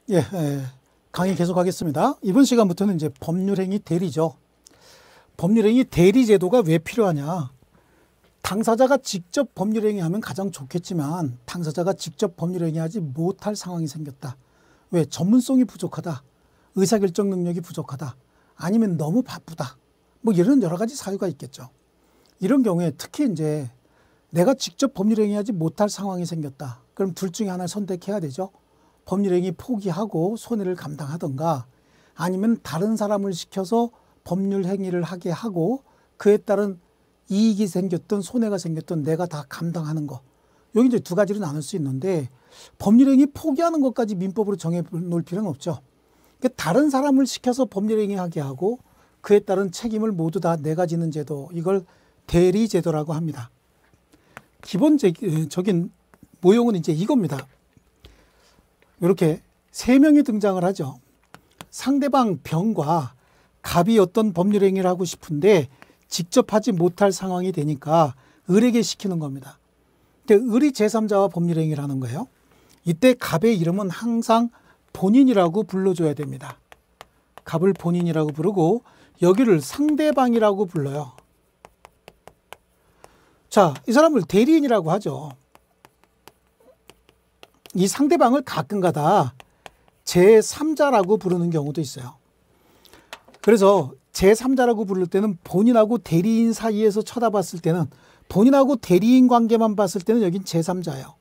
예, 강의 계속하겠습니다. 이번 시간부터는 이제 법률행위 대리죠. 법률행위 대리 제도가 왜 필요하냐? 당사자가 직접 법률행위하면 가장 좋겠지만 당사자가 직접 법률행위하지 못할 상황이 생겼다. 왜? 전문성이 부족하다. 의사결정 능력이 부족하다. 아니면 너무 바쁘다. 뭐 이런 여러 가지 사유가 있겠죠. 이런 경우에 특히 이제 내가 직접 법률행위하지 못할 상황이 생겼다. 그럼 둘 중에 하나를 선택해야 되죠. 법률행위 포기하고 손해를 감당하던가 아니면 다른 사람을 시켜서 법률행위를 하게 하고 그에 따른 이익이 생겼든 손해가 생겼든 내가 다 감당하는 거. 여기 이제 두 가지로 나눌 수 있는데 법률행위 포기하는 것까지 민법으로 정해 놓을 필요는 없죠. 그러니까 다른 사람을 시켜서 법률행위 하게 하고 그에 따른 책임을 모두 다 내가 지는 제도. 이걸 대리제도라고 합니다. 기본적인 모형은 이제 이겁니다. 이렇게 세 명이 등장을 하죠. 상대방 병과 갑이 어떤 법률행위를 하고 싶은데 직접 하지 못할 상황이 되니까 을에게 시키는 겁니다. 을이 제3자와 법률행위를 하는 거예요. 이때 갑의 이름은 항상 본인이라고 불러줘야 됩니다. 갑을 본인이라고 부르고 여기를 상대방이라고 불러요. 자, 이 사람을 대리인이라고 하죠. 이 상대방을 가끔가다 제3자라고 부르는 경우도 있어요. 그래서 제3자라고 부를 때는 본인하고 대리인 사이에서 쳐다봤을 때는 본인하고 대리인 관계만 봤을 때는 여긴 제3자예요.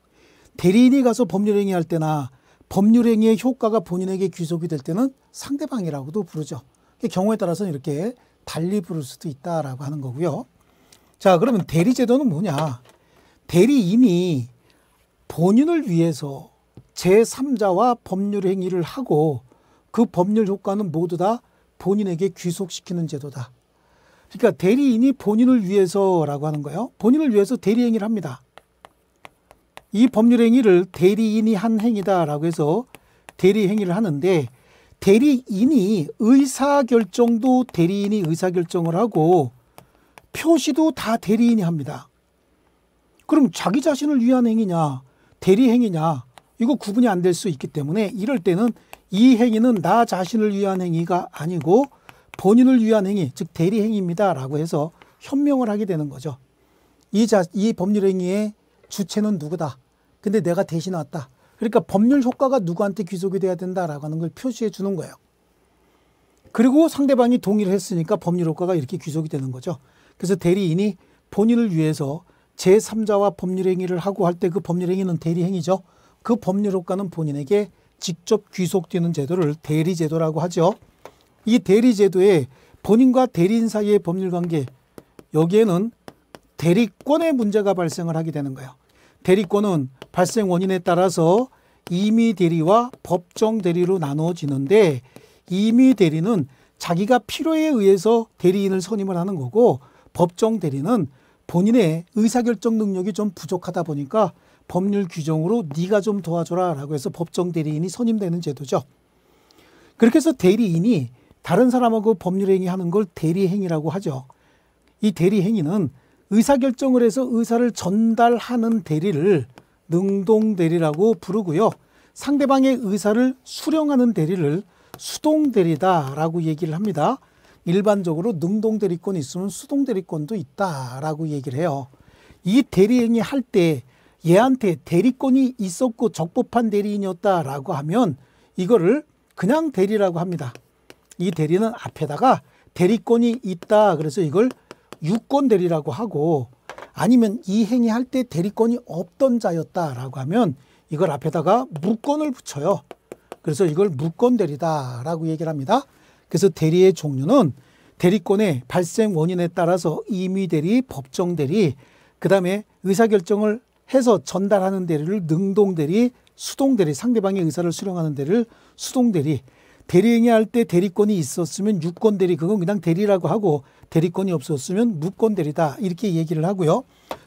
대리인이 가서 법률행위 할 때나 법률행위의 효과가 본인에게 귀속이 될 때는 상대방이라고도 부르죠. 경우에 따라서는 이렇게 달리 부를 수도 있다라고 하는 거고요. 자, 그러면 대리제도는 뭐냐? 대리인이 본인을 위해서 제3자와 법률행위를 하고 그 법률 효과는 모두 다 본인에게 귀속시키는 제도다. 그러니까 대리인이 본인을 위해서라고 하는 거예요. 본인을 위해서 대리행위를 합니다. 이 법률행위를 대리인이 한 행위다라고 해서 대리행위를 하는데 대리인이 의사결정도 대리인이 의사결정을 하고 표시도 다 대리인이 합니다. 그럼 자기 자신을 위한 행위냐 대리행위냐 이거 구분이 안 될 수 있기 때문에 이럴 때는 이 행위는 나 자신을 위한 행위가 아니고 본인을 위한 행위, 즉 대리행위입니다 라고 해서 현명을 하게 되는 거죠. 이 법률행위의 주체는 누구다. 근데 내가 대신 왔다. 그러니까 법률 효과가 누구한테 귀속이 돼야 된다라고 하는 걸 표시해 주는 거예요. 그리고 상대방이 동의를 했으니까 법률 효과가 이렇게 귀속이 되는 거죠. 그래서 대리인이 본인을 위해서 제3자와 법률행위를 하고 할 때 그 법률행위는 대리행위죠. 그 법률 효과는 본인에게 직접 귀속되는 제도를 대리제도라고 하죠. 이 대리제도에 본인과 대리인 사이의 법률관계 여기에는 대리권의 문제가 발생을 하게 되는 거예요. 대리권은 발생 원인에 따라서 임의 대리와 법정 대리로 나누어지는데 임의 대리는 자기가 필요에 의해서 대리인을 선임을 하는 거고 법정 대리는 본인의 의사결정 능력이 좀 부족하다 보니까 법률 규정으로 네가 좀 도와줘라 라고 해서 법정 대리인이 선임되는 제도죠. 그렇게 해서 대리인이 다른 사람하고 법률행위 하는 걸 대리행위라고 하죠. 이 대리행위는 의사결정을 해서 의사를 전달하는 대리를 능동대리라고 부르고요. 상대방의 의사를 수령하는 대리를 수동대리다라고 얘기를 합니다. 일반적으로 능동대리권이 있으면 수동대리권도 있다라고 얘기를 해요. 이 대리행위 할 때 얘한테 대리권이 있었고 적법한 대리인이었다라고 하면 이거를 그냥 대리라고 합니다. 이 대리는 앞에다가 대리권이 있다. 그래서 이걸 유권 대리라고 하고 아니면 이 행위할 때 대리권이 없던 자였다라고 하면 이걸 앞에다가 무권을 붙여요. 그래서 이걸 무권 대리다라고 얘기를 합니다. 그래서 대리의 종류는 대리권의 발생 원인에 따라서 임의 대리, 법정 대리, 그 다음에 의사결정을 해서 전달하는 대리를 능동 대리, 수동 대리, 상대방의 의사를 수령하는 대리를 수동 대리, 대리행위 할 때 대리권이 있었으면 유권 대리, 그건 그냥 대리라고 하고 대리권이 없었으면 무권 대리다 이렇게 얘기를 하고요.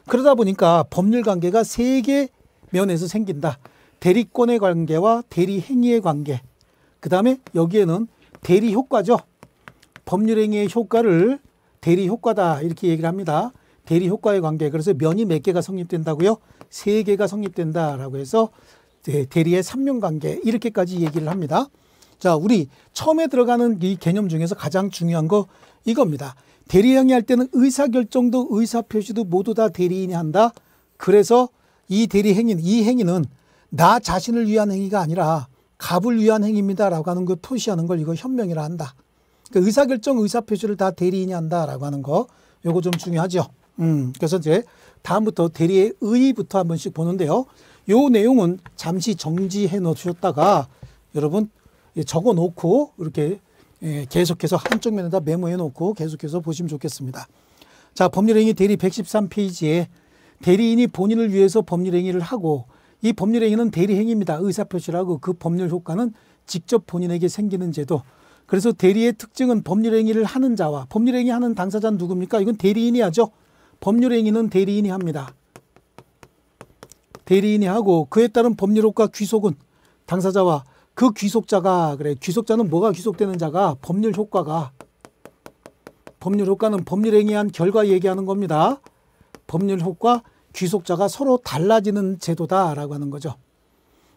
그러다 보니까 법률 관계가 세 개 면에서 생긴다. 대리권의 관계와 대리행위의 관계, 그 다음에 여기에는 대리 효과죠. 법률행위의 효과를 대리 효과다 이렇게 얘기를 합니다. 대리 효과의 관계. 그래서 면이 몇 개가 성립된다고요? 세 개가 성립된다라고 해서 대리의 삼면관계 이렇게까지 얘기를 합니다. 자, 우리 처음에 들어가는 이 개념 중에서 가장 중요한 거 이겁니다. 대리행위 할 때는 의사결정도 의사표시도 모두 다 대리인이 한다. 그래서 이 대리행위, 이 행위는 나 자신을 위한 행위가 아니라 갑을 위한 행위입니다라고 하는 거 표시하는 걸 이거 현명이라 한다. 그러니까 의사결정, 의사표시를 다 대리인이 한다라고 하는 거 요거 좀 중요하죠. 그래서 이제 다음부터 대리의 의의부터 한 번씩 보는데요. 요 내용은 잠시 정지해 놓으셨다가 여러분 적어 놓고 이렇게 계속해서 한쪽 면에다 메모해 놓고 계속해서 보시면 좋겠습니다. 자, 법률행위 대리 113페이지에 대리인이 본인을 위해서 법률행위를 하고 이 법률행위는 대리행위입니다. 의사표시라고 그 법률 효과는 직접 본인에게 생기는 제도. 그래서 대리의 특징은 법률행위를 하는 자와 법률행위 하는 당사자는 누굽니까? 이건 대리인이 하죠. 법률행위는 대리인이 합니다. 대리인이 하고 그에 따른 법률효과 귀속은 당사자와 그 귀속자가 그래. 귀속자는 뭐가 귀속되는 자가 법률효과가 법률효과는 법률행위한 결과 얘기하는 겁니다. 법률효과 귀속자가 서로 달라지는 제도다라고 하는 거죠.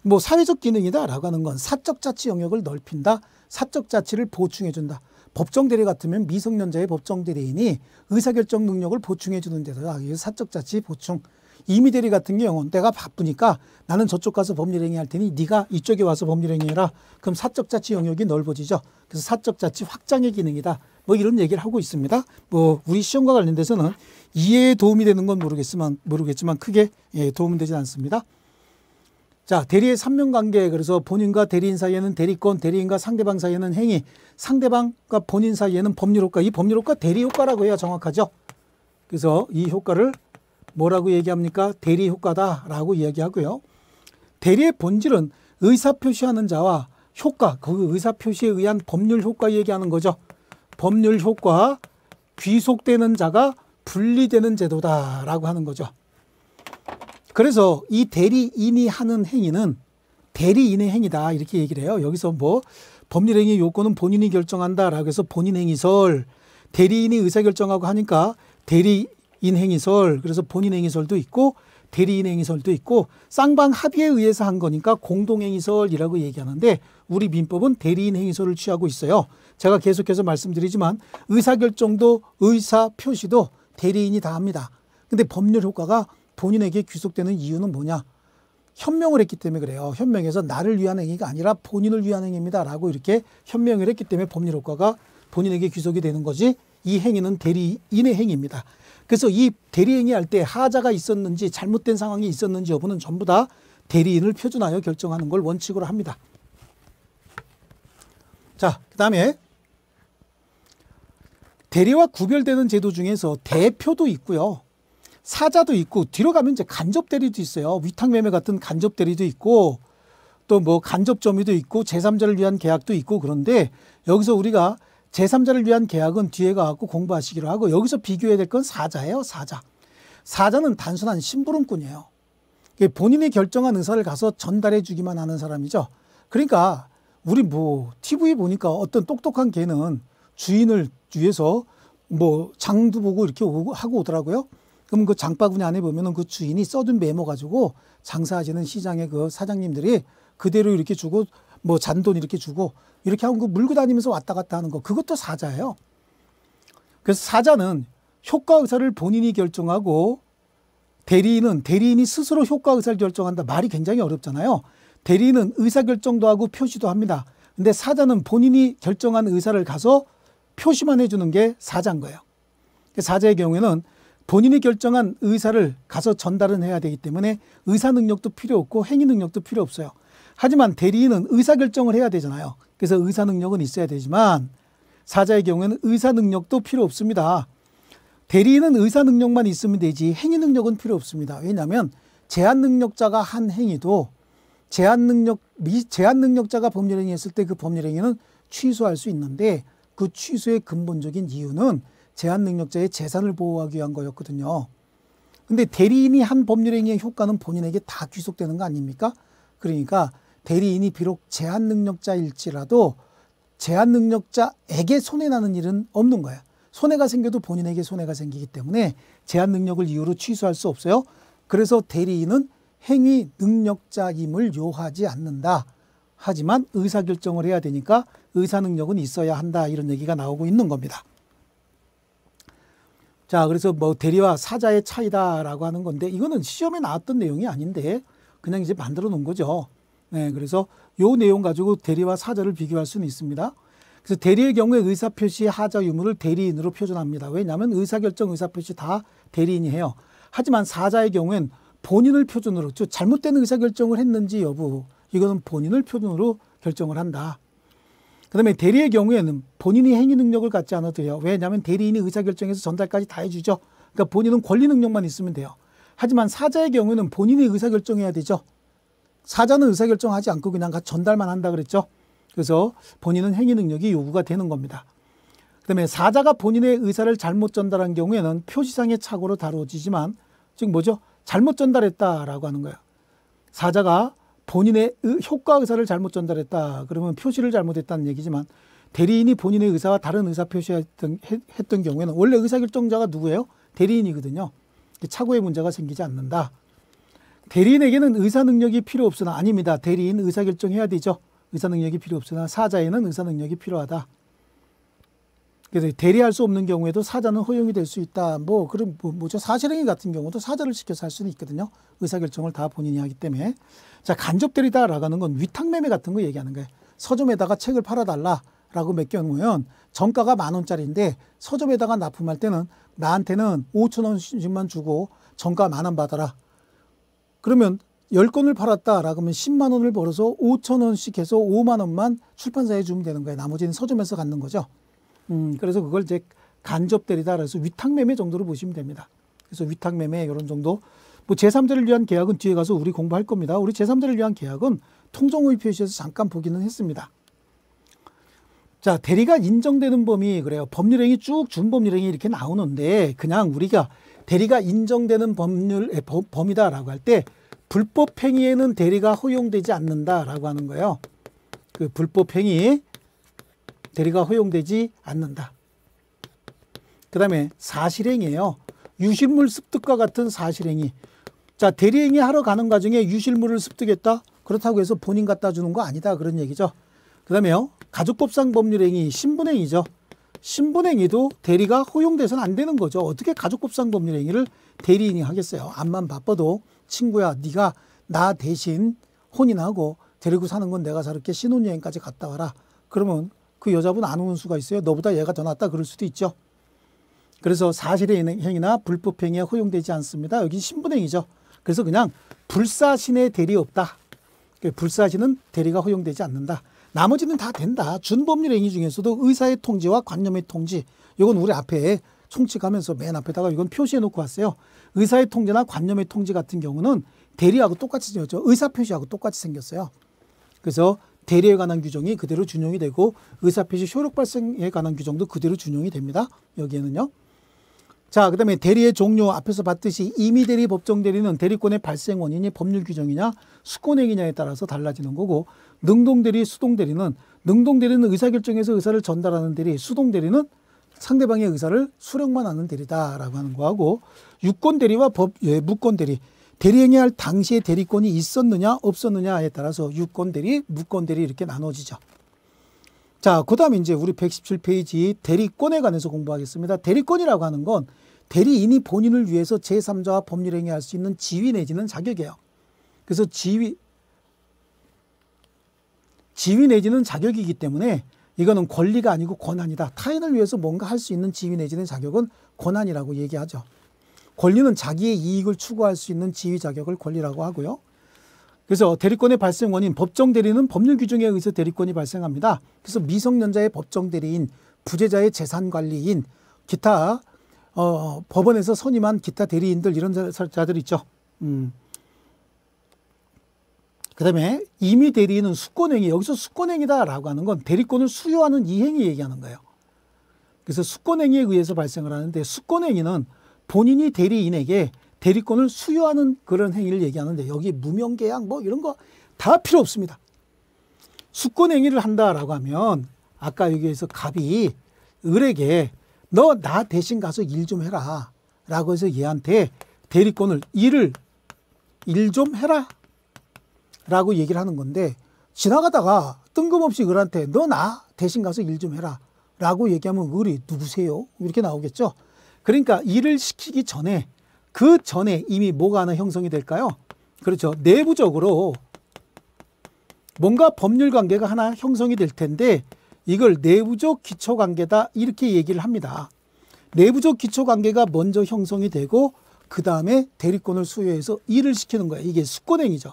뭐 사회적 기능이다라고 하는 건 사적 자치 영역을 넓힌다. 사적 자치를 보충해준다. 법정 대리 같으면 미성년자의 법정 대리인이 의사결정 능력을 보충해주는 데다 사적 자치 보충. 임의 대리 같은 경우는 내가 바쁘니까 나는 저쪽 가서 법률행위 할 테니 네가 이쪽에 와서 법률행위 해라. 그럼 사적 자치 영역이 넓어지죠. 그래서 사적 자치 확장의 기능이다. 뭐 이런 얘기를 하고 있습니다. 뭐 우리 시험과 관련돼서는 이해에 도움이 되는 건 모르겠지만 크게 도움은 되지 않습니다. 자, 대리의 삼면관계. 그래서 본인과 대리인 사이에는 대리권, 대리인과 상대방 사이에는 행위, 상대방과 본인 사이에는 법률효과. 이 법률효과 대리효과라고 해야 정확하죠. 그래서 이 효과를 뭐라고 얘기합니까? 대리효과다라고 이야기하고요. 대리의 본질은 의사표시하는 자와 효과, 그 의사표시에 의한 법률효과 얘기하는 거죠. 법률효과, 귀속되는 자가 분리되는 제도다라고 하는 거죠. 그래서 이 대리인이 하는 행위는 대리인의 행위다 이렇게 얘기를 해요. 여기서 뭐 법률행위 요건은 본인이 결정한다라고 해서 본인행위설, 대리인이 의사결정하고 하니까 대리인 행위설, 그래서 본인 행위설도 있고 대리인 행위설도 있고 쌍방 합의에 의해서 한 거니까 공동행위설이라고 얘기하는데 우리 민법은 대리인 행위설을 취하고 있어요. 제가 계속해서 말씀드리지만 의사결정도 의사표시도 대리인이 다 합니다. 근데 법률효과가 본인에게 귀속되는 이유는 뭐냐? 현명을 했기 때문에 그래요. 현명해서 나를 위한 행위가 아니라 본인을 위한 행위입니다 라고 이렇게 현명을 했기 때문에 법률효과가 본인에게 귀속이 되는 거지 이 행위는 대리인의 행위입니다. 그래서 이 대리행위 할 때 하자가 있었는지 잘못된 상황이 있었는지 여부는 전부 다 대리인을 표준하여 결정하는 걸 원칙으로 합니다. 자, 그 다음에 대리와 구별되는 제도 중에서 대표도 있고요. 사자도 있고 뒤로 가면 이제 간접 대리도 있어요. 위탁매매 같은 간접 대리도 있고 또 뭐 간접 점유도 있고 제3자를 위한 계약도 있고 그런데 여기서 우리가 제3자를 위한 계약은 뒤에 가서 공부하시기로 하고 여기서 비교해야 될 건 사자예요. 사자. 사자는 단순한 심부름꾼이에요. 본인이 결정한 의사를 가서 전달해 주기만 하는 사람이죠. 그러니까 우리 뭐 TV 보니까 어떤 똑똑한 개는 주인을 위해서 뭐 장도 보고 이렇게 하고 오더라고요. 그럼 그 장바구니 안에 보면은 그 주인이 써둔 메모 가지고 장사하시는 시장의 그 사장님들이 그대로 이렇게 주고 뭐 잔돈 이렇게 주고 이렇게 하고 그 물고 다니면서 왔다 갔다 하는 거 그것도 사자예요. 그래서 사자는 효과 의사를 본인이 결정하고 대리인이 스스로 효과 의사를 결정한다. 말이 굉장히 어렵잖아요. 대리인은 의사결정도 하고 표시도 합니다. 근데 사자는 본인이 결정한 의사를 가서 표시만 해주는 게 사자인 거예요. 사자의 경우에는 본인이 결정한 의사를 가서 전달은 해야 되기 때문에 의사 능력도 필요 없고 행위 능력도 필요 없어요. 하지만 대리인은 의사결정을 해야 되잖아요. 그래서 의사 능력은 있어야 되지만 사자의 경우에는 의사 능력도 필요 없습니다. 대리인은 의사 능력만 있으면 되지 행위 능력은 필요 없습니다. 왜냐하면 제한 능력자가 한 행위도 제한 능력자가 법률행위 했을 때 그 법률행위는 취소할 수 있는데 그 취소의 근본적인 이유는 제한 능력자의 재산을 보호하기 위한 거였거든요. 근데 대리인이 한 법률행위의 효과는 본인에게 다 귀속되는 거 아닙니까? 그러니까 대리인이 비록 제한 능력자일지라도 제한 능력자에게 손해나는 일은 없는 거예요. 손해가 생겨도 본인에게 손해가 생기기 때문에 제한 능력을 이유로 취소할 수 없어요. 그래서 대리인은 행위 능력자임을 요하지 않는다. 하지만 의사결정을 해야 되니까 의사능력은 있어야 한다. 이런 얘기가 나오고 있는 겁니다. 자, 그래서 뭐 대리와 사자의 차이다라고 하는 건데 이거는 시험에 나왔던 내용이 아닌데 그냥 이제 만들어 놓은 거죠. 네, 그래서 요 내용 가지고 대리와 사자를 비교할 수는 있습니다. 그래서 대리의 경우에 의사표시 하자 유무를 대리인으로 표준합니다. 왜냐하면 의사결정, 의사표시 다 대리인이 해요. 하지만 사자의 경우엔 본인을 표준으로, 즉 잘못된 의사결정을 했는지 여부, 이거는 본인을 표준으로 결정을 한다. 그 다음에 대리의 경우에는 본인이 행위 능력을 갖지 않아도 돼요. 왜냐하면 대리인이 의사결정에서 전달까지 다 해주죠. 그러니까 본인은 권리 능력만 있으면 돼요. 하지만 사자의 경우에는 본인이 의사결정해야 되죠. 사자는 의사결정하지 않고 그냥 전달만 한다 그랬죠. 그래서 본인은 행위 능력이 요구가 되는 겁니다. 그 다음에 사자가 본인의 의사를 잘못 전달한 경우에는 표시상의 착오로 다루어지지만, 즉 뭐죠? 잘못 전달했다라고 하는 거예요. 사자가 본인의 효과 의사를 잘못 전달했다. 그러면 표시를 잘못했다는 얘기지만 대리인이 본인의 의사와 다른 의사 표시했던 경우에는 원래 의사결정자가 누구예요? 대리인이거든요. 착오의 문제가 생기지 않는다. 대리인에게는 의사 능력이 필요 없으나, 아닙니다. 대리인 의사결정해야 되죠. 의사 능력이 필요 없으나 사자에는 의사 능력이 필요하다. 그래서 대리할 수 없는 경우에도 사자는 허용이 될 수 있다. 뭐 그럼 뭐죠? 사실행위 같은 경우도 사자를 시켜서 할 수는 있거든요. 의사결정을 다 본인이 하기 때문에. 자, 간접 대리다라고 하는 건 위탁매매 같은 거 얘기하는 거예요. 서점에다가 책을 팔아달라라고 맡겨놓으면 정가가 10,000원짜리인데 서점에다가 납품할 때는 나한테는 5,000원씩만 주고 정가 10,000원 받아라. 그러면 10권을 팔았다라고 하면 10만 원을 벌어서 5,000원씩 해서 5만 원만 출판사에 주면 되는 거예요. 나머지는 서점에서 갖는 거죠. 그래서 그걸 이제 간접 대리다 그래서 위탁매매 정도로 보시면 됩니다. 그래서 위탁매매 이런 정도. 뭐 제3자를 위한 계약은 뒤에 가서 우리 공부할 겁니다. 우리 제3자를 위한 계약은 통정의 표시에서 잠깐 보기는 했습니다. 자, 대리가 인정되는 범위, 그래요. 법률행위 쭉 준법률행위 이렇게 나오는데 그냥 우리가 대리가 인정되는 범위다라고 할 때 불법행위에는 대리가 허용되지 않는다라고 하는 거예요. 그 불법행위 대리가 허용되지 않는다. 그 다음에 사실행위예요. 유실물 습득과 같은 사실행위. 자, 대리행위 하러 가는 과정에 유실물을 습득했다? 그렇다고 해서 본인 갖다 주는 거 아니다. 그런 얘기죠. 그 다음에요. 가족법상 법률행위, 신분행위죠. 신분행위도 대리가 허용돼서는 안 되는 거죠. 어떻게 가족법상 법률행위를 대리인이 하겠어요. 암만 바빠도 친구야, 네가 나 대신 혼인하고 데리고 사는 건 내가 저렇게 신혼여행까지 갔다 와라. 그러면 그 여자분 안 오는 수가 있어요. 너보다 얘가 더 낫다 그럴 수도 있죠. 그래서 사실행위나 불법행위에 허용되지 않습니다. 여기 신분행위죠. 그래서 그냥 불사신의 대리 없다. 불사신은 대리가 허용되지 않는다. 나머지는 다 된다. 준법률행위 중에서도 의사의 통지와 관념의 통지. 이건 우리 앞에 총칙하면서 맨 앞에다가 이건 표시해 놓고 왔어요. 의사의 통지나 관념의 통지 같은 경우는 대리하고 똑같이 생겼죠. 의사표시하고 똑같이 생겼어요. 그래서 대리에 관한 규정이 그대로 준용이 되고 의사표시 효력 발생에 관한 규정도 그대로 준용이 됩니다. 여기에는요. 자, 그 다음에 대리의 종류 앞에서 봤듯이 임의대리, 법정대리는 대리권의 발생 원인이 법률 규정이냐 수권행위냐에 따라서 달라지는 거고, 능동대리, 수동대리는 능동대리는 의사결정에서 의사를 전달하는 대리, 수동대리는 상대방의 의사를 수령만 하는 대리다라고 하는 거하고, 유권대리와 무권대리, 대리행위할 당시에 대리권이 있었느냐 없었느냐에 따라서 유권대리, 무권대리 이렇게 나눠지죠. 자, 그 다음에 이제 우리 117페이지 대리권에 관해서 공부하겠습니다. 대리권이라고 하는 건 대리인이 본인을 위해서 제3자와 법률행위할 수 있는 지위 내지는 자격이에요. 그래서 지위 내지는 자격이기 때문에 이거는 권리가 아니고 권한이다. 타인을 위해서 뭔가 할 수 있는 지위 내지는 자격은 권한이라고 얘기하죠. 권리는 자기의 이익을 추구할 수 있는 지위 자격을 권리라고 하고요. 그래서 대리권의 발생 원인, 법정 대리는 법률 규정에 의해서 대리권이 발생합니다. 그래서 미성년자의 법정 대리인, 부재자의 재산 관리인, 기타 법원에서 선임한 기타 대리인들 이런 자들 있죠. 그다음에 임의 대리인은 수권행위, 여기서 수권행위다라고 하는 건 대리권을 수요하는 이 행위 얘기하는 거예요. 그래서 수권행위에 의해서 발생을 하는데, 수권행위는 본인이 대리인에게 대리권을 수요하는 그런 행위를 얘기하는데 여기 무명계약 뭐 이런 거 다 필요 없습니다. 수권행위를 한다라고 하면 아까 여기에서 갑이 을에게 너 나 대신 가서 일 좀 해라 라고 해서 얘한테 대리권을 일을 일 좀 해라 라고 얘기를 하는 건데, 지나가다가 뜬금없이 을한테 너 나 대신 가서 일 좀 해라 라고 얘기하면 을이 누구세요? 이렇게 나오겠죠. 그러니까 일을 시키기 전에, 그 전에 이미 뭐가 하나 형성이 될까요? 그렇죠. 내부적으로 뭔가 법률 관계가 하나 형성이 될 텐데, 이걸 내부적 기초관계다 이렇게 얘기를 합니다. 내부적 기초관계가 먼저 형성이 되고 그 다음에 대리권을 수여해서 일을 시키는 거예요. 이게 수권행위죠.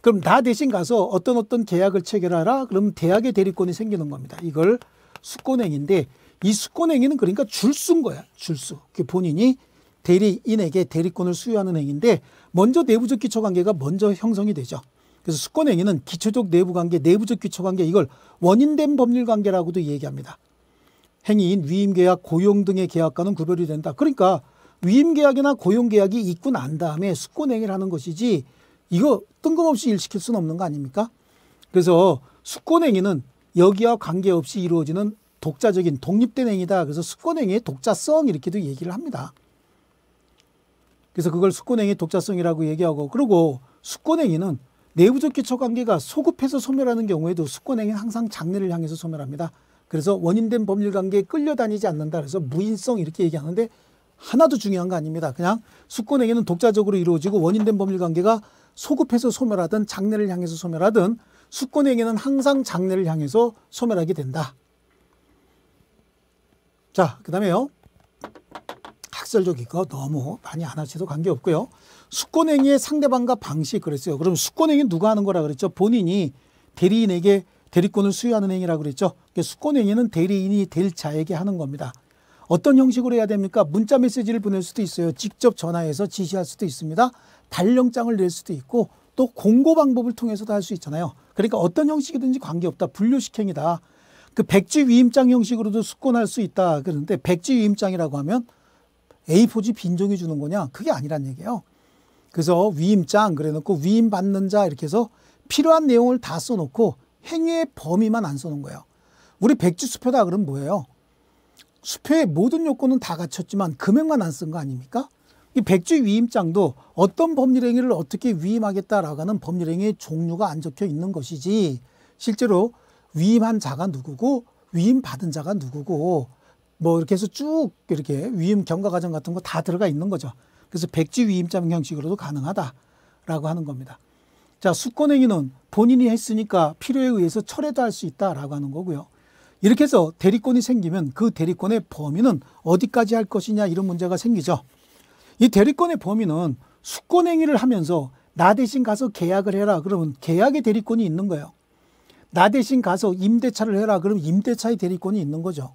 그럼 나 대신 가서 어떤 계약을 체결하라. 그러면 대학의 대리권이 생기는 겁니다. 이걸 수권행위인데, 이 수권행위는 그러니까 줄수인 거야. 줄수. 본인이 대리인에게 대리권을 수여하는 행위인데, 먼저 내부적 기초관계가 먼저 형성이 되죠. 그래서 수권행위는 기초적 내부관계, 내부적 기초관계, 이걸 원인된 법률관계라고도 얘기합니다. 행위인 위임계약, 고용 등의 계약과는 구별이 된다. 그러니까 위임계약이나 고용계약이 있고 난 다음에 수권행위를 하는 것이지, 이거 뜬금없이 일시킬 수는 없는 거 아닙니까? 그래서 수권행위는 여기와 관계없이 이루어지는 독자적인 독립된 행위다. 그래서 수권행위의 독자성 이렇게도 얘기를 합니다. 그래서 그걸 수권행위의 독자성이라고 얘기하고, 그리고 수권행위는 내부적 기초관계가 소급해서 소멸하는 경우에도 수권행위는 항상 장래를 향해서 소멸합니다. 그래서 원인된 법률관계에 끌려다니지 않는다. 그래서 무인성 이렇게 얘기하는데 하나도 중요한 거 아닙니다. 그냥 수권행위는 독자적으로 이루어지고 원인된 법률관계가 소급해서 소멸하든 장래를 향해서 소멸하든 수권행위는 항상 장래를 향해서 소멸하게 된다. 자, 그 다음에요. 학설적 이거 너무 많이 안 하셔도 관계없고요. 수권행위의 상대방과 방식 그랬어요. 그럼 수권행위는 누가 하는 거라 그랬죠? 본인이 대리인에게 대리권을 수여하는 행위라고 그랬죠. 수권행위는 대리인이 될 자에게 하는 겁니다. 어떤 형식으로 해야 됩니까? 문자 메시지를 보낼 수도 있어요. 직접 전화해서 지시할 수도 있습니다. 발령장을 낼 수도 있고 또 공고 방법을 통해서도 할 수 있잖아요. 그러니까 어떤 형식이든지 관계없다. 분류식행위다. 그 백지 위임장 형식으로도 수권할 수 있다. 그런데 백지 위임장이라고 하면 A4지 빈종이 주는 거냐? 그게 아니란 얘기예요. 그래서 위임장 그래놓고 위임받는 자 이렇게 해서 필요한 내용을 다 써놓고 행위의 범위만 안 써놓은 거예요. 우리 백지 수표다 그러면 뭐예요? 수표의 모든 요건은 다 갖췄지만 금액만 안 쓴 거 아닙니까? 이 백지 위임장도 어떤 법률행위를 어떻게 위임하겠다라고 하는 법률행위의 종류가 안 적혀 있는 것이지, 실제로 위임한 자가 누구고 위임받은 자가 누구고 뭐 이렇게 해서 쭉 이렇게 위임 경과 과정 같은 거 다 들어가 있는 거죠. 그래서 백지 위임장 형식으로도 가능하다라고 하는 겁니다. 자, 수권행위는 본인이 했으니까 필요에 의해서 철회도 할 수 있다라고 하는 거고요. 이렇게 해서 대리권이 생기면 그 대리권의 범위는 어디까지 할 것이냐 이런 문제가 생기죠. 이 대리권의 범위는 수권행위를 하면서 나 대신 가서 계약을 해라 그러면 계약의 대리권이 있는 거예요. 나 대신 가서 임대차를 해라 그러면 임대차의 대리권이 있는 거죠.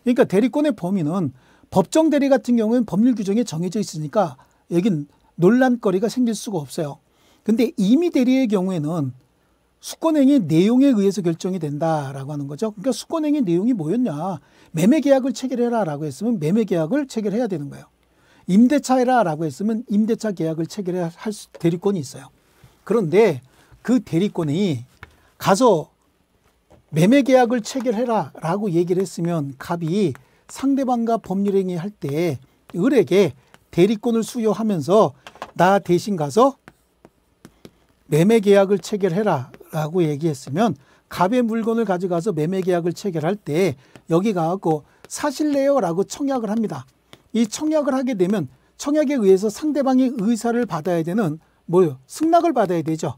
그러니까 대리권의 범위는 법정 대리 같은 경우에는 법률 규정에 정해져 있으니까 여긴 논란거리가 생길 수가 없어요. 근데 임의 대리의 경우에는 수권행위 내용에 의해서 결정이 된다라고 하는 거죠. 그러니까 수권행위 내용이 뭐였냐. 매매계약을 체결해라라고 했으면 매매계약을 체결해야 되는 거예요. 임대차해라라고 했으면 임대차 계약을 체결해야 할 대리권이 있어요. 그런데 그 대리권이 가서 매매계약을 체결해라라고 얘기를 했으면 갑이 상대방과 법률행위 할 때 을에게 대리권을 수여하면서 나 대신 가서 매매계약을 체결해라 라고 얘기했으면 갑의 물건을 가져가서 매매계약을 체결할 때 여기 가갖고 사실래요 라고 청약을 합니다. 이 청약을 하게 되면 청약에 의해서 상대방의 의사를 받아야 되는 뭐요? 승낙을 받아야 되죠.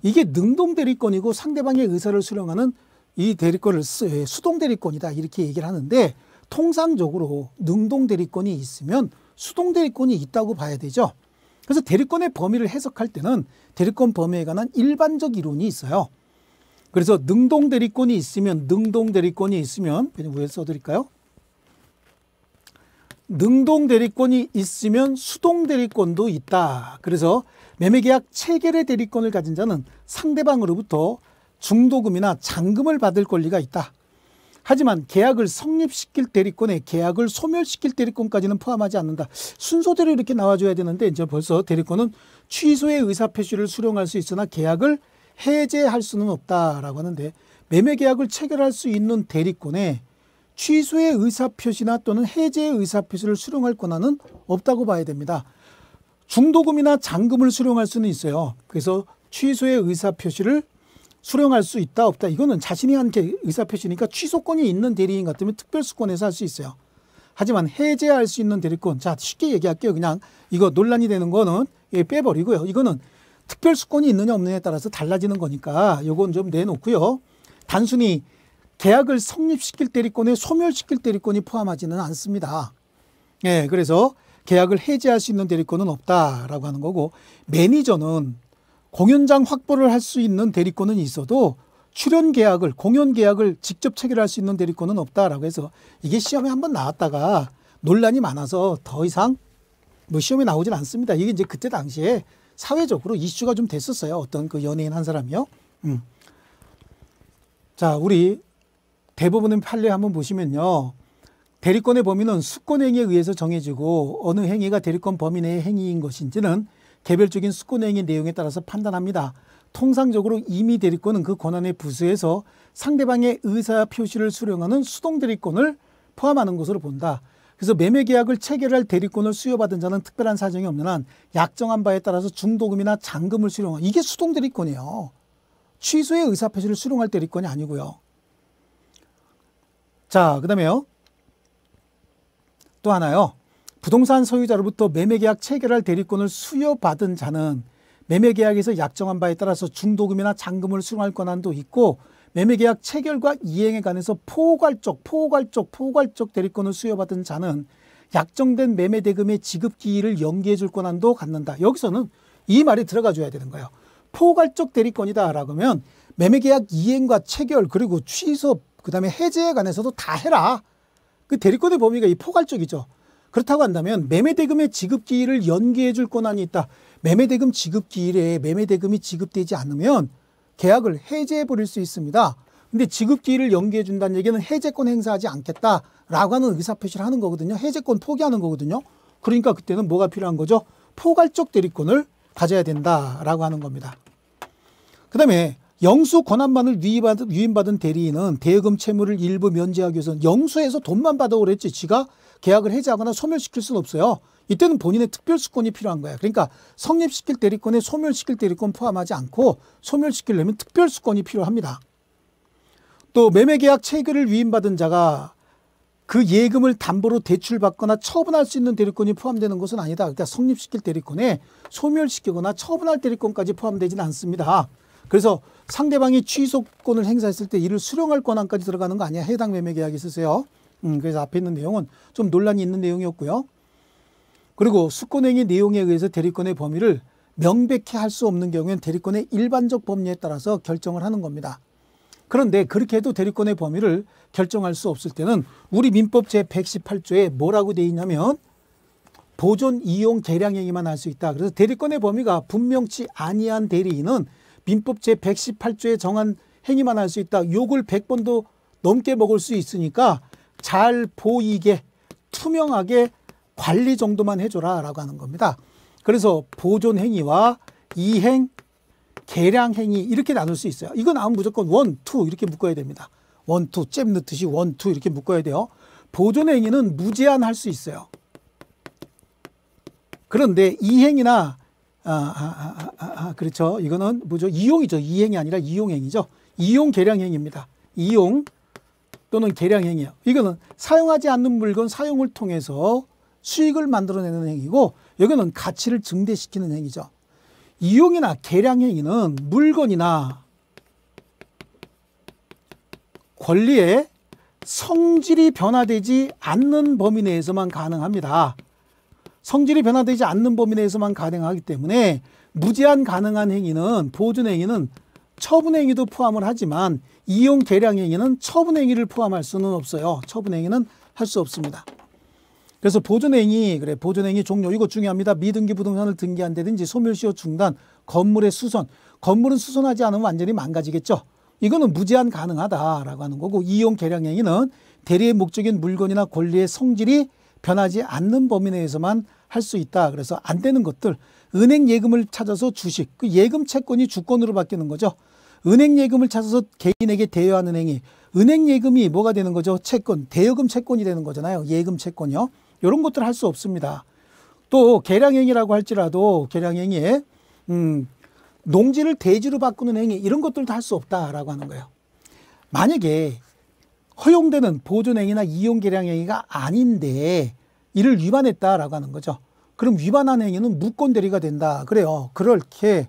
이게 능동대리권이고 상대방의 의사를 수령하는 이 대리권을 수동대리권이다 이렇게 얘기를 하는데, 통상적으로 능동대리권이 있으면 수동대리권이 있다고 봐야 되죠. 그래서 대리권의 범위를 해석할 때는 대리권 범위에 관한 일반적 이론이 있어요. 그래서 능동대리권이 있으면 그냥 위에 써드릴까요? 능동대리권이 있으면 수동대리권도 있다. 그래서 매매계약 체결의 대리권을 가진 자는 상대방으로부터 중도금이나 잔금을 받을 권리가 있다. 하지만 계약을 성립시킬 대리권에 계약을 소멸시킬 대리권까지는 포함하지 않는다. 순서대로 이렇게 나와줘야 되는데 이제 벌써 대리권은 취소의 의사표시를 수령할 수 있으나 계약을 해제할 수는 없다라고 하는데, 매매계약을 체결할 수 있는 대리권에 취소의 의사표시나 또는 해제의 의사표시를 수령할 권한은 없다고 봐야 됩니다. 중도금이나 잔금을 수령할 수는 있어요. 그래서 취소의 의사표시를 수령할 수 있다 없다 이거는 자신이 한 의사표시니까 취소권이 있는 대리인 같으면 특별수권에서 할 수 있어요. 하지만 해제할 수 있는 대리권, 자 쉽게 얘기할게요. 그냥 이거 논란이 되는 거는 빼버리고요. 이거는 특별수권이 있느냐 없느냐에 따라서 달라지는 거니까 이건 좀 내놓고요. 단순히 계약을 성립시킬 대리권에 소멸시킬 대리권이 포함하지는 않습니다. 예, 그래서 계약을 해제할 수 있는 대리권은 없다라고 하는 거고, 매니저는 공연장 확보를 할 수 있는 대리권은 있어도 출연 계약을, 공연 계약을 직접 체결할 수 있는 대리권은 없다라고 해서 이게 시험에 한번 나왔다가 논란이 많아서 더 이상 뭐 시험에 나오진 않습니다. 이게 이제 그때 당시에 사회적으로 이슈가 좀 됐었어요. 어떤 그 연예인 한 사람이요. 자, 우리 대부분의 판례 한번 보시면요. 대리권의 범위는 수권행위에 의해서 정해지고 어느 행위가 대리권 범위 내의 행위인 것인지는 개별적인 수권행위 내용에 따라서 판단합니다. 통상적으로 임의 대리권은 그 권한에 부수해서 상대방의 의사표시를 수령하는 수동대리권을 포함하는 것으로 본다. 그래서 매매계약을 체결할 대리권을 수여받은 자는 특별한 사정이 없는 한 약정한 바에 따라서 중도금이나 잔금을 수령한, 이게 수동대리권이에요. 취소의 의사표시를 수령할 대리권이 아니고요. 자, 그 다음에요. 또 하나요. 부동산 소유자로부터 매매계약 체결할 대리권을 수여받은 자는 매매계약에서 약정한 바에 따라서 중도금이나 잔금을 수령할 권한도 있고, 매매계약 체결과 이행에 관해서 포괄적 대리권을 수여받은 자는 약정된 매매대금의 지급기일을 연기해 줄 권한도 갖는다. 여기서는 이 말이 들어가 줘야 되는 거예요. 포괄적 대리권이다 라고 하면 매매계약 이행과 체결 그리고 취소 그 다음에 해제에 관해서도 다 해라. 그 대리권의 범위가 이 포괄적이죠. 그렇다고 한다면 매매대금의 지급기일을 연기해 줄 권한이 있다. 매매대금 지급기일에 매매대금이 지급되지 않으면 계약을 해제해 버릴 수 있습니다. 근데 지급기일을 연기해 준다는 얘기는 해제권 행사하지 않겠다라고 하는 의사표시를 하는 거거든요. 해제권 포기하는 거거든요. 그러니까 그때는 뭐가 필요한 거죠? 포괄적 대리권을 가져야 된다라고 하는 겁니다. 그 다음에 영수 권한만을 위임받은 대리인은 대여금 채무를 일부 면제하기 위해서는 영수에서 돈만 받아오랬지 지가 계약을 해제하거나 소멸시킬 수는 없어요. 이때는 본인의 특별수권이 필요한 거야. 그러니까 성립시킬 대리권에 소멸시킬 대리권 포함하지 않고 소멸시키려면 특별수권이 필요합니다. 또 매매계약 체결을 위임받은 자가 그 예금을 담보로 대출받거나 처분할 수 있는 대리권이 포함되는 것은 아니다. 그러니까 성립시킬 대리권에 소멸시키거나 처분할 대리권까지 포함되지는 않습니다. 그래서 상대방이 취소권을 행사했을 때 이를 수령할 권한까지 들어가는 거 아니야. 해당 매매계약에 있어서요. 그래서 앞에 있는 내용은 좀 논란이 있는 내용이었고요. 그리고 수권행위 내용에 의해서 대리권의 범위를 명백히 할 수 없는 경우에는 대리권의 일반적 법리에 따라서 결정을 하는 겁니다. 그런데 그렇게 해도 대리권의 범위를 결정할 수 없을 때는 우리 민법 제118조에 뭐라고 되어 있냐면 보존, 이용, 계량행위만 할 수 있다. 그래서 대리권의 범위가 분명치 아니한 대리인은 민법 제118조에 정한 행위만 할 수 있다. 욕을 100번도 넘게 먹을 수 있으니까 잘 보이게 투명하게 관리 정도만 해줘라 라고 하는 겁니다. 그래서 보존 행위와 이행, 계량 행위 이렇게 나눌 수 있어요. 이거 나오면 무조건 원, 투 이렇게 묶어야 됩니다. 원, 투, 잽 넣듯이 원, 투 이렇게 묶어야 돼요. 보존 행위는 무제한 할 수 있어요. 그런데 이행이나 그렇죠. 이거는 뭐죠? 이용이죠. 이행이 아니라 이용행위죠. 이용 계량행위입니다. 이용 또는 계량행위요. 이거는 사용하지 않는 물건 사용을 통해서 수익을 만들어내는 행위고, 여기는 가치를 증대시키는 행위죠. 이용이나 계량행위는 물건이나 권리의 성질이 변화되지 않는 범위 내에서만 가능합니다. 성질이 변화되지 않는 범위 내에서만 가능하기 때문에 무제한 가능한 행위는, 보존행위는 처분행위도 포함을 하지만 이용 계량행위는 처분행위를 포함할 수는 없어요. 처분행위는 할 수 없습니다. 그래서 보존행위, 보존행위 종료 이거 중요합니다. 미등기 부동산을 등기한다든지 소멸시효 중단, 건물의 수선, 건물은 수선하지 않으면 완전히 망가지겠죠. 이거는 무제한 가능하다라고 하는 거고, 이용 계량행위는 대리의 목적인 물건이나 권리의 성질이 변하지 않는 범위 내에서만 할 수 있다. 그래서 안 되는 것들, 은행 예금을 찾아서 주식, 그 예금 채권이 주권으로 바뀌는 거죠. 은행 예금을 찾아서 개인에게 대여하는 행위, 은행 예금이 뭐가 되는 거죠? 채권, 대여금 채권이 되는 거잖아요. 예금 채권이요. 이런 것들 할 수 없습니다. 또 계량행위라고 할지라도 계량행위에 농지를 대지로 바꾸는 행위 이런 것들도 할 수 없다라고 하는 거예요. 만약에 허용되는 보존행위나 이용계량행위가 아닌데 이를 위반했다라고 하는 거죠. 그럼 위반한 행위는 무권대리가 된다. 그래요. 그렇게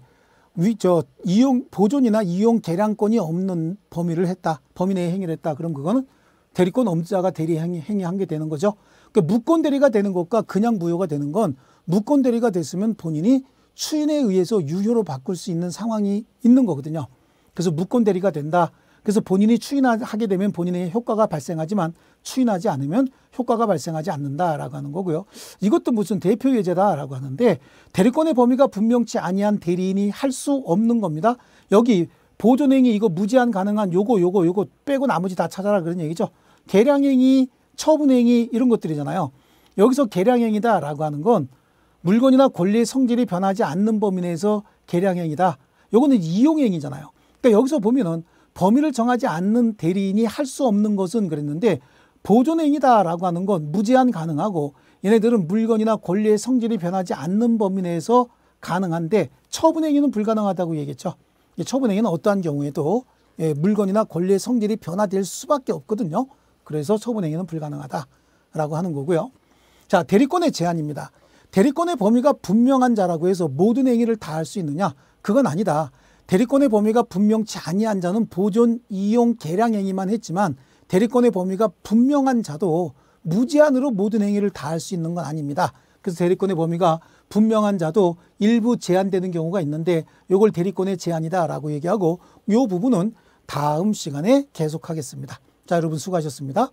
보존이나 이용 계량권이 없는 범위를 했다. 범위 내의 행위를 했다. 그럼 그거는 대리권 없는 자가 대리 행위한 게 되는 거죠. 그러니까 무권대리가 되는 것과 그냥 무효가 되는 건 무권대리가 됐으면 본인이 추인에 의해서 유효로 바꿀 수 있는 상황이 있는 거거든요. 그래서 무권대리가 된다. 그래서 본인이 추인하게 되면 본인의 효과가 발생하지만 추인하지 않으면 효과가 발생하지 않는다라고 하는 거고요. 이것도 무슨 대표 예제다라고 하는데 대리권의 범위가 분명치 아니한 대리인이 할 수 없는 겁니다. 여기 보존행위 이거 무제한 가능한 요거 빼고 나머지 다 찾아라 그런 얘기죠. 계량행위, 처분행위 이런 것들이잖아요. 여기서 계량행위다라고 하는 건 물건이나 권리의 성질이 변하지 않는 범위 내에서 계량행위다. 요거는 이용행위잖아요. 그러니까 여기서 보면은 범위를 정하지 않는 대리인이 할 수 없는 것은 그랬는데 보존행위다라고 하는 건 무제한 가능하고 얘네들은 물건이나 권리의 성질이 변하지 않는 범위 내에서 가능한데 처분행위는 불가능하다고 얘기했죠. 처분행위는 어떠한 경우에도 물건이나 권리의 성질이 변화될 수밖에 없거든요. 그래서 처분행위는 불가능하다라고 하는 거고요. 자, 대리권의 제한입니다. 대리권의 범위가 분명한 자라고 해서 모든 행위를 다 할 수 있느냐? 그건 아니다. 대리권의 범위가 분명치 아니한 자는 보존, 이용, 계량 행위만 했지만 대리권의 범위가 분명한 자도 무제한으로 모든 행위를 다 할 수 있는 건 아닙니다. 그래서 대리권의 범위가 분명한 자도 일부 제한되는 경우가 있는데 이걸 대리권의 제한이다라고 얘기하고 이 부분은 다음 시간에 계속하겠습니다. 자, 여러분 수고하셨습니다.